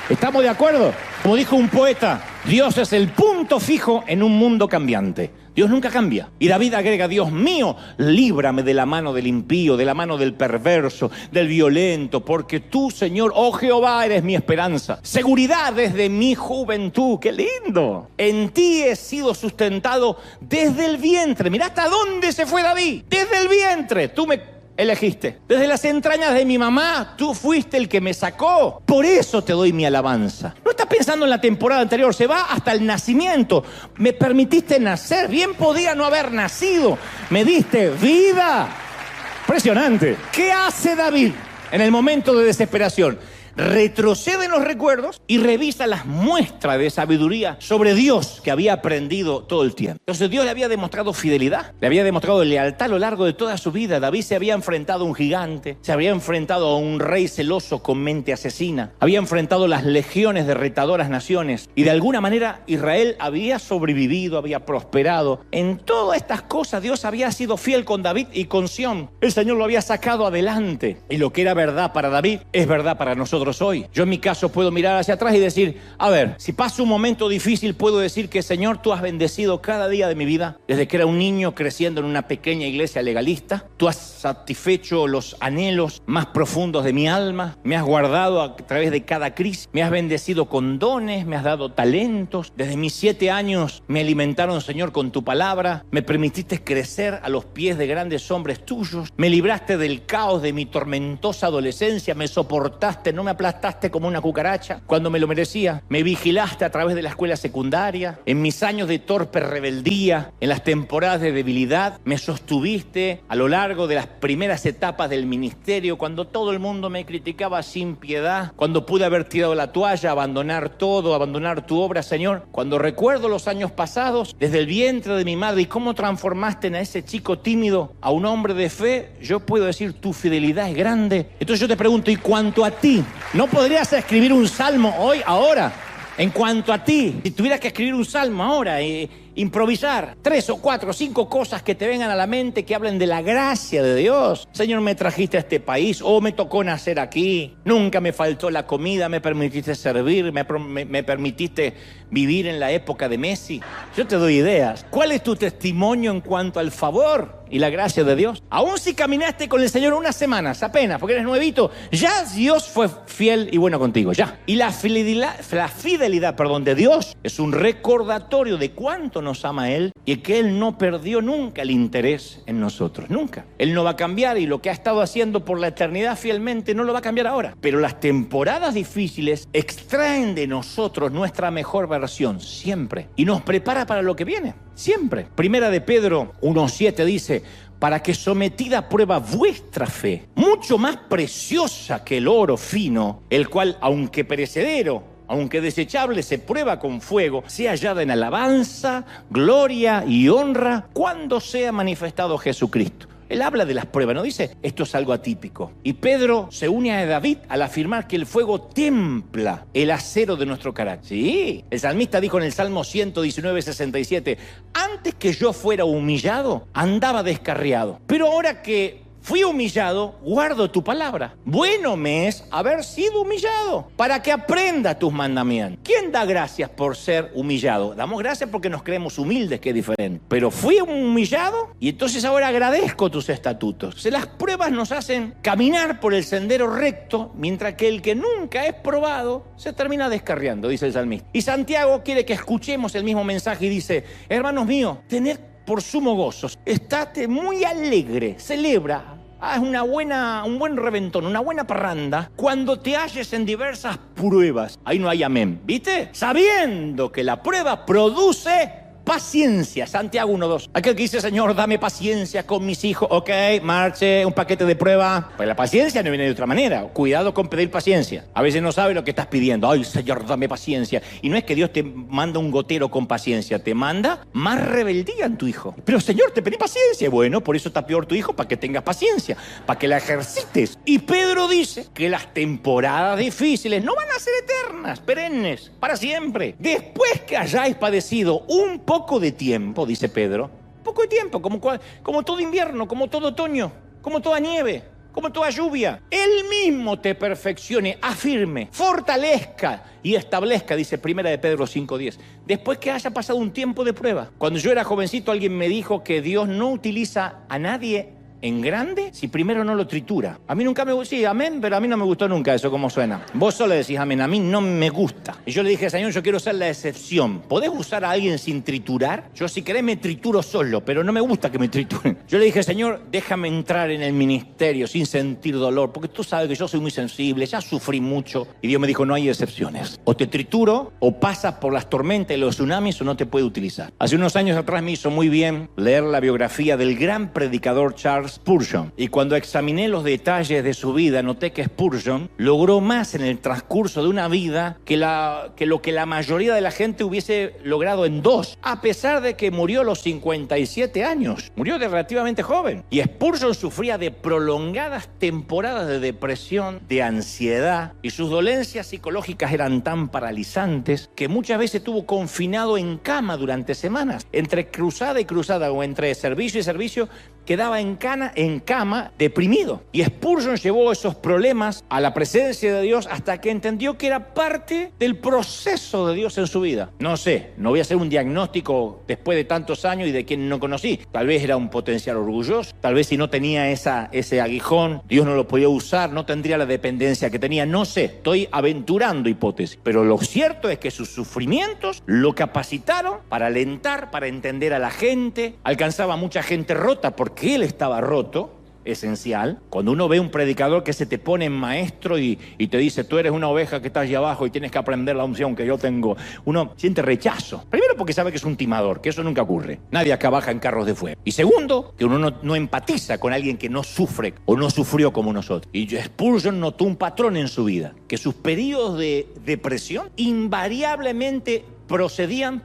¿Estamos de acuerdo? Como dijo un poeta, Dios es el punto fijo en un mundo cambiante. Dios nunca cambia. Y David agrega, Dios mío, líbrame de la mano del impío, de la mano del perverso, del violento, porque tú, Señor, oh Jehová, eres mi esperanza. Seguridad desde mi juventud. ¡Qué lindo! En ti he sido sustentado desde el vientre. Mirá hasta dónde se fue David. Desde el vientre. Tú me elegiste. Desde las entrañas de mi mamá, tú fuiste el que me sacó. Por eso te doy mi alabanza. No estás pensando en la temporada anterior, se va hasta el nacimiento. Me permitiste nacer, bien podía no haber nacido. Me diste vida. Impresionante. ¿Qué hace David en el momento de desesperación? retrocede en los recuerdos y revisa las muestras de sabiduría sobre Dios que había aprendido todo el tiempo. Entonces Dios le había demostrado fidelidad, le había demostrado lealtad a lo largo de toda su vida. David se había enfrentado a un gigante, se había enfrentado a un rey celoso con mente asesina, había enfrentado las legiones de retadoras naciones y de alguna manera Israel había sobrevivido, había prosperado. En todas estas cosas Dios había sido fiel con David y con Sión. El Señor lo había sacado adelante y lo que era verdad para David es verdad para nosotros hoy. Yo en mi caso puedo mirar hacia atrás y decir, a ver, si paso un momento difícil puedo decir que Señor, tú has bendecido cada día de mi vida desde que era un niño creciendo en una pequeña iglesia legalista. Tú has satisfecho los anhelos más profundos de mi alma, me has guardado a través de cada crisis, me has bendecido con dones, me has dado talentos. Desde mis 7 años me alimentaron, Señor, con tu palabra, me permitiste crecer a los pies de grandes hombres tuyos, me libraste del caos de mi tormentosa adolescencia, me soportaste, no me aplastaste como una cucaracha cuando me lo merecía, me vigilaste a través de la escuela secundaria, en mis años de torpe rebeldía, en las temporadas de debilidad, me sostuviste a lo largo de las primeras etapas del ministerio, cuando todo el mundo me criticaba sin piedad, cuando pude haber tirado la toalla, abandonar todo, abandonar tu obra, Señor. Cuando recuerdo los años pasados, desde el vientre de mi madre y cómo transformaste a ese chico tímido a un hombre de fe, yo puedo decir, tu fidelidad es grande. Entonces yo te pregunto, ¿y cuanto a ti? ¿No podrías escribir un salmo hoy, ahora? En cuanto a ti, si tuvieras que escribir un salmo ahora, improvisar 3 o 4 o 5 cosas que te vengan a la mente que hablen de la gracia de Dios. Señor, me trajiste a este país, me tocó nacer aquí, nunca me faltó la comida, me permitiste servir, me permitiste vivir en la época de Messi. Yo te doy ideas. ¿Cuál es tu testimonio en cuanto al favor y la gracia de Dios? Aún si caminaste con el Señor unas semanas, apenas, porque eres nuevito, ya Dios fue fiel y bueno contigo, ya. Y la fidelidad de Dios es un recordatorio de cuánto nos ama Él y que Él no perdió nunca el interés en nosotros, nunca. Él no va a cambiar y lo que ha estado haciendo por la eternidad fielmente no lo va a cambiar ahora. Pero las temporadas difíciles extraen de nosotros nuestra mejor versión, siempre. Y nos prepara para lo que viene, siempre. Primera de Pedro 1:7 dice, para que sometida a prueba vuestra fe, mucho más preciosa que el oro fino, el cual, aunque perecedero, aunque desechable, se prueba con fuego, sea hallada en alabanza, gloria y honra cuando sea manifestado Jesucristo. Él habla de las pruebas, no dice esto es algo atípico. Y Pedro se une a David al afirmar que el fuego templa el acero de nuestro carácter. Sí, el salmista dijo en el Salmo 119:67, antes que yo fuera humillado, andaba descarriado, pero ahora que fui humillado, guardo tu palabra. Bueno me es haber sido humillado para que aprenda tus mandamientos. ¿Quién da gracias por ser humillado? Damos gracias porque nos creemos humildes, que es diferente. Pero fui humillado y entonces ahora agradezco tus estatutos. Las pruebas nos hacen caminar por el sendero recto, mientras que el que nunca es probado se termina descarriando, dice el salmista. Y Santiago quiere que escuchemos el mismo mensaje y dice, hermanos míos, tened por sumo gozo, estate muy alegre, celebra, haz un buen reventón, una buena parranda, cuando te halles en diversas pruebas. Ahí no hay amén, ¿viste? Sabiendo que la prueba produce paciencia. Santiago 1:2. Aquel que dice, Señor, dame paciencia con mis hijos. Ok, marche, un paquete de prueba. Pues la paciencia no viene de otra manera. Cuidado con pedir paciencia. A veces no sabes lo que estás pidiendo. Ay, Señor, dame paciencia. Y no es que Dios te manda un gotero con paciencia. Te manda más rebeldía en tu hijo. Pero, Señor, te pedí paciencia. Bueno, por eso está peor tu hijo, para que tengas paciencia, para que la ejercites. Y Pedro dice que las temporadas difíciles no van a ser eternas, perennes, para siempre. Después que hayáis padecido un poco de tiempo, dice Pedro, poco de tiempo, como todo invierno, como todo otoño, como toda nieve, como toda lluvia, Él mismo te perfeccione, afirme, fortalezca y establezca, dice Primera de Pedro 5:10. Después que haya pasado un tiempo de prueba. Cuando yo era jovencito, alguien me dijo que Dios no utiliza a nadie en grande si primero no lo tritura. A mí nunca me gustó, sí, amén, pero a mí no me gustó nunca eso como suena. Vos solo decís amén, a mí no me gusta. Y yo le dije, Señor, yo quiero ser la excepción. ¿Podés usar a alguien sin triturar? Yo si querés me trituro solo, pero no me gusta que me trituren. Yo le dije, Señor, déjame entrar en el ministerio sin sentir dolor, porque tú sabes que yo soy muy sensible, ya sufrí mucho. Y Dios me dijo, no hay excepciones. O te trituro, o pasas por las tormentas y los tsunamis, o no te puede utilizar. Hace unos años atrás me hizo muy bien leer la biografía del gran predicador Charles Charles Spurgeon. Y cuando examiné los detalles de su vida, noté que Spurgeon logró más en el transcurso de una vida que lo que la mayoría de la gente hubiese logrado en 2, a pesar de que murió a los 57 años. Murió de relativamente joven. Y Spurgeon sufría de prolongadas temporadas de depresión, de ansiedad, y sus dolencias psicológicas eran tan paralizantes que muchas veces estuvo confinado en cama durante semanas. Entre cruzada y cruzada o entre servicio y servicio, quedaba en cama deprimido. Y Spurgeon llevó esos problemas a la presencia de Dios hasta que entendió que era parte del proceso de Dios en su vida. No sé, no voy a hacer un diagnóstico después de tantos años y de quien no conocí. Tal vez era un potencial orgulloso, tal vez si no tenía ese aguijón, Dios no lo podía usar, no tendría la dependencia que tenía. No sé, estoy aventurando hipótesis. Pero lo cierto es que sus sufrimientos lo capacitaron para alentar, para entender a la gente. Alcanzaba a mucha gente rota porque él estaba roto. Esencial. Cuando uno ve un predicador que se te pone en maestro y te dice, tú eres una oveja que está allá abajo y tienes que aprender la unción que yo tengo, uno siente rechazo. Primero porque sabe que es un timador, que eso nunca ocurre. Nadie acá baja en carros de fuego. Y segundo, que uno no empatiza con alguien que no sufre o no sufrió como nosotros. Y Spurgeon notó un patrón en su vida, que sus periodos de depresión invariablemente precedían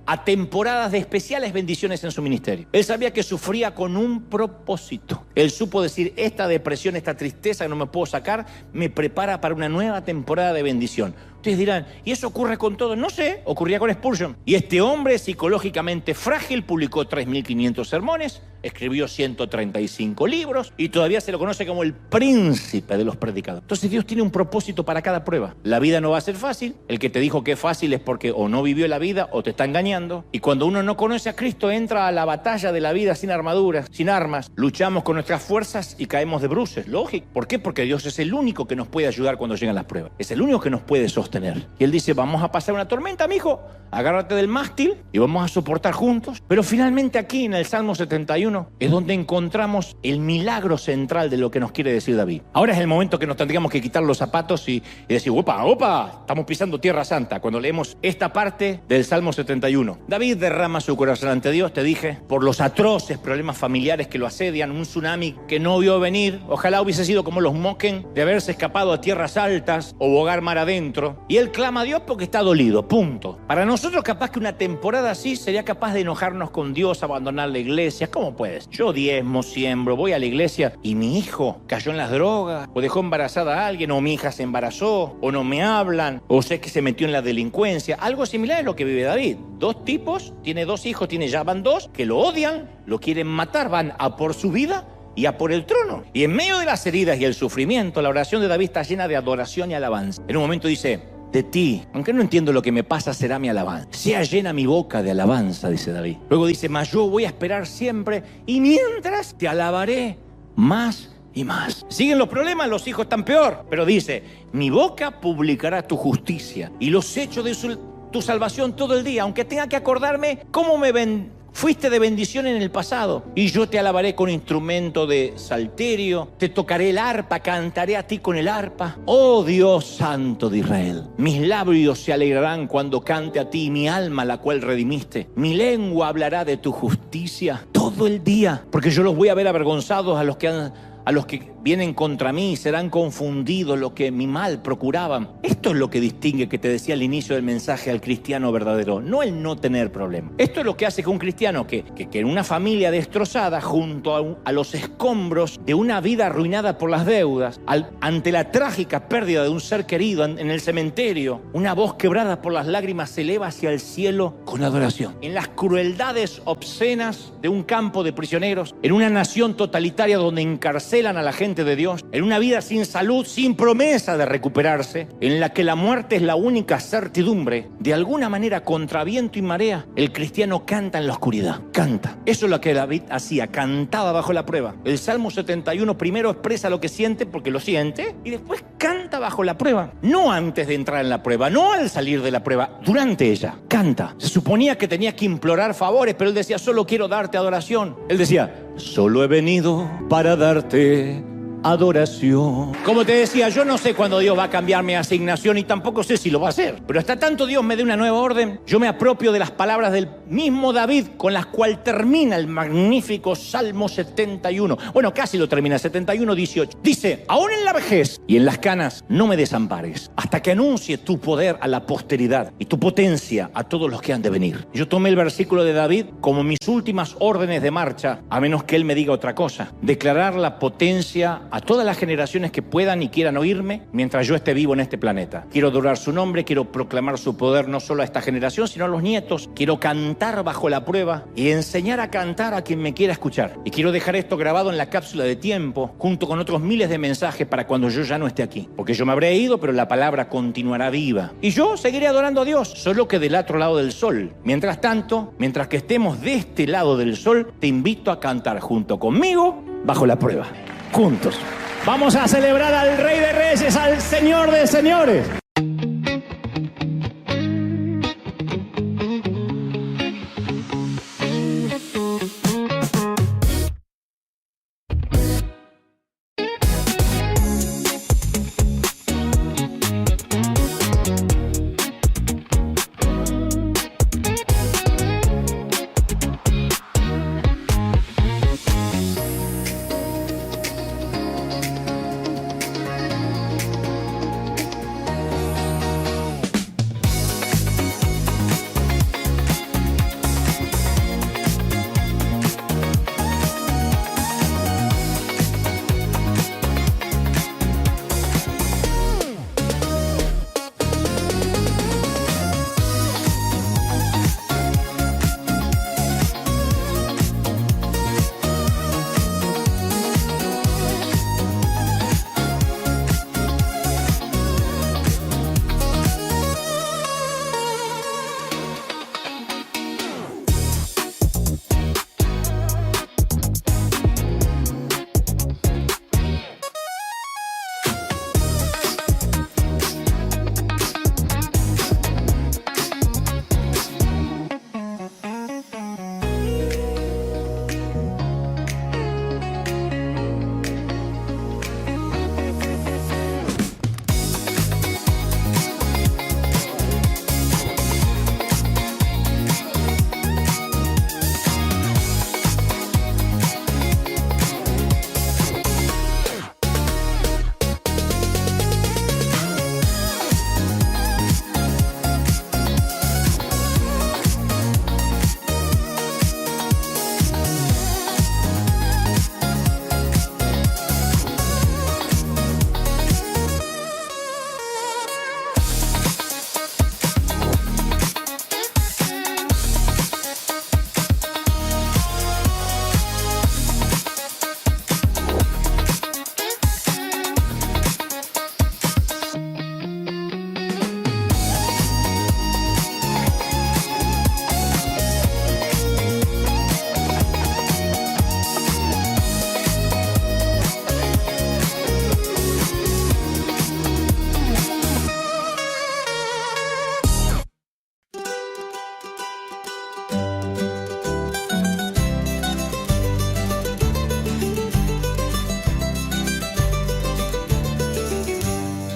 a temporadas de especiales bendiciones en su ministerio. Él sabía que sufría con un propósito. Él supo decir, esta depresión, esta tristeza que no me puedo sacar, me prepara para una nueva temporada de bendición. Ustedes dirán, ¿y eso ocurre con todos? No sé, ocurría con Spurgeon. Y este hombre psicológicamente frágil publicó 3.500 sermones, escribió 135 libros y todavía se lo conoce como el príncipe de los predicadores. Entonces Dios tiene un propósito para cada prueba. La vida no va a ser fácil. El que te dijo que es fácil es porque o no vivió la vida o te está engañando. Y cuando uno no conoce a Cristo, entra a la batalla de la vida sin armaduras, sin armas. Luchamos con nuestras fuerzas y caemos de bruces. Lógico. ¿Por qué? Porque Dios es el único que nos puede ayudar cuando llegan las pruebas. Es el único que nos puede sostener. Y Él dice, vamos a pasar una tormenta, mijo. Agárrate del mástil y vamos a soportar juntos. Pero finalmente aquí en el Salmo 71 es donde encontramos el milagro central de lo que nos quiere decir David. Ahora es el momento que nos tendríamos que quitar los zapatos y decir, opa, estamos pisando tierra santa. Cuando leemos esta parte del Salmo 71. David derrama su corazón ante Dios, te dije, por los atroces problemas familiares que lo asedian, un tsunami que no vio venir. Ojalá hubiese sido como los Moken, de haberse escapado a tierras altas o bogar mar adentro. Y él clama a Dios porque está dolido, punto. Para nosotros capaz que una temporada así sería capaz de enojarnos con Dios, abandonar la iglesia. ¿Cómo puedes? Yo diezmo, siembro, voy a la iglesia y mi hijo cayó en las drogas, o dejó embarazada a alguien, o mi hija se embarazó, o no me hablan, o sé que se metió en la delincuencia. Algo similar es lo que vive David. 2 tipos, tiene 2 hijos, ya van 2, que lo odian, lo quieren matar, van a por su vida y a por el trono. Y en medio de las heridas y el sufrimiento, la oración de David está llena de adoración y alabanza. En un momento dice, de ti, aunque no entiendo lo que me pasa, será mi alabanza. Sea llena mi boca de alabanza, dice David. Luego dice, mas yo voy a esperar siempre y mientras te alabaré más y más. Siguen los problemas, los hijos están peor. Pero dice, mi boca publicará tu justicia y los hechos de tu salvación todo el día, aunque tenga que acordarme cómo fuiste de bendición en el pasado. Y yo te alabaré con instrumento de salterio, te tocaré el arpa, cantaré a ti con el arpa. Oh Dios santo de Israel, mis labios se alegrarán cuando cante a ti, mi alma la cual redimiste. Mi lengua hablará de tu justicia todo el día, porque yo los voy a ver avergonzados a los que vienen contra mí, serán confundidos los que mi mal procuraban. Esto es lo que distingue, que te decía al inicio del mensaje, al cristiano verdadero, no el no tener problemas. Esto es lo que hace que un cristiano que en una familia destrozada, junto a los escombros de una vida arruinada por las deudas, ante la trágica pérdida de un ser querido en el cementerio, una voz quebrada por las lágrimas se eleva hacia el cielo con adoración. En las crueldades obscenas de un campo de prisioneros, en una nación totalitaria donde encarcelan a la gente de Dios, en una vida sin salud, sin promesa de recuperarse, en la que la muerte es la única certidumbre, de alguna manera contra viento y marea, el cristiano canta en la oscuridad, canta. Eso es lo que David hacía, cantaba bajo la prueba. El Salmo 71 primero expresa lo que siente porque lo siente y después canta bajo la prueba. No antes de entrar en la prueba, no al salir de la prueba, durante ella, canta. Se suponía que tenía que implorar favores, pero él decía, solo quiero darte adoración. Él decía, solo he venido para darte adoración. Como te decía, yo no sé cuándo Dios va a cambiar mi asignación y tampoco sé si lo va a hacer. Pero hasta tanto Dios me dé una nueva orden, yo me apropio de las palabras del mismo David con las cuales termina el magnífico Salmo 71. Bueno, casi lo termina, 71, 18. Dice, aún en la vejez y en las canas no me desampares, hasta que anuncie tu poder a la posteridad y tu potencia a todos los que han de venir. Yo tomé el versículo de David como mis últimas órdenes de marcha, a menos que él me diga otra cosa. Declarar la potencia a todas las generaciones que puedan y quieran oírme mientras yo esté vivo en este planeta. Quiero adorar su nombre, quiero proclamar su poder no solo a esta generación, sino a los nietos. Quiero cantar bajo la prueba y enseñar a cantar a quien me quiera escuchar. Y quiero dejar esto grabado en la cápsula de tiempo, junto con otros miles de mensajes para cuando yo ya no esté aquí. Porque yo me habré ido, pero la palabra continuará viva. Y yo seguiré adorando a Dios, solo que del otro lado del sol. Mientras tanto, mientras que estemos de este lado del sol, te invito a cantar junto conmigo bajo la prueba. Juntos. Vamos a celebrar al Rey de Reyes, al Señor de Señores.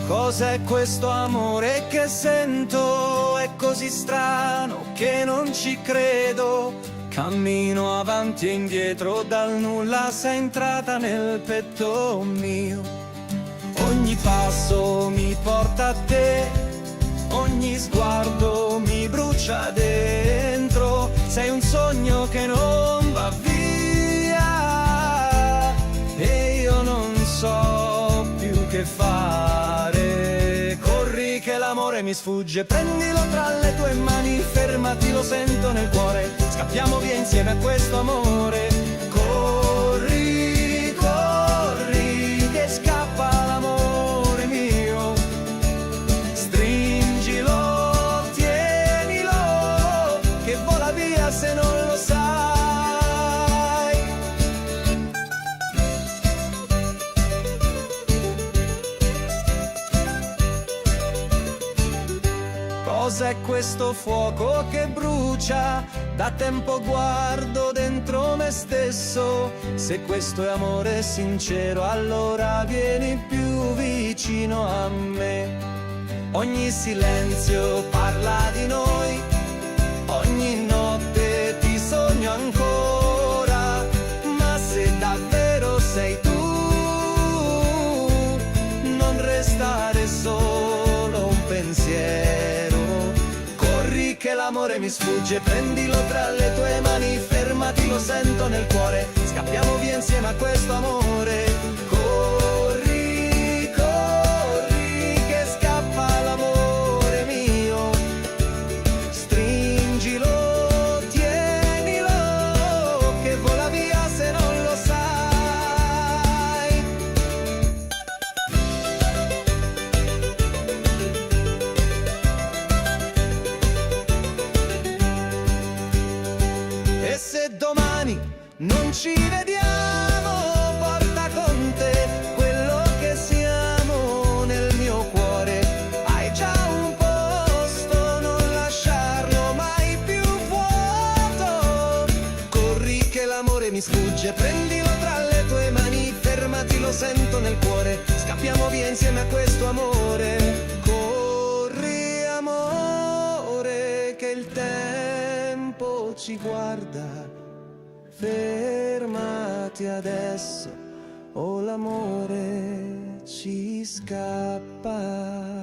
Cos'è questo amore che sento? È così strano che non ci credo. Cammino avanti e indietro, dal nulla sei entrata nel petto mio. Ogni passo mi porta a te, ogni sguardo mi brucia dentro. Sei un sogno che non va via e io non so più che fare. Corri che l'amore mi sfugge, prendilo tra le tue mani, fermati, lo sento nel cuore. Scappiamo via insieme a questo amore. Corri, corri, che scappa l'amore mio. Stringilo, tienilo, che vola via se non lo sai. cos'è questo fuoco che brucia? Da tempo guardo dentro me stesso. Se questo è amore sincero, allora vieni più vicino a me. Ogni silenzio parla di noi, ogni notte ti sogno ancora. Ma se davvero sei tu, non restare solo un pensiero. Corri che l'amore mi sfugge, prendilo tra le tue mani, fermati, lo sento nel cuore, scappiamo via insieme a questo amore. Corri, corri che scappa l'amore mio, stringilo, tienilo, che vola via se non lo sai. E se domani non ci vediamo, porta con te quello che siamo nel mio cuore. Hai già un posto, non lasciarlo mai più vuoto. Corri che l'amore mi sfugge, prendilo tra le tue mani, fermati, lo sento nel cuore, scappiamo via insieme a questo amore. Corri amore che il tempo ci guarda, fermati adesso o l'amore ci scappa.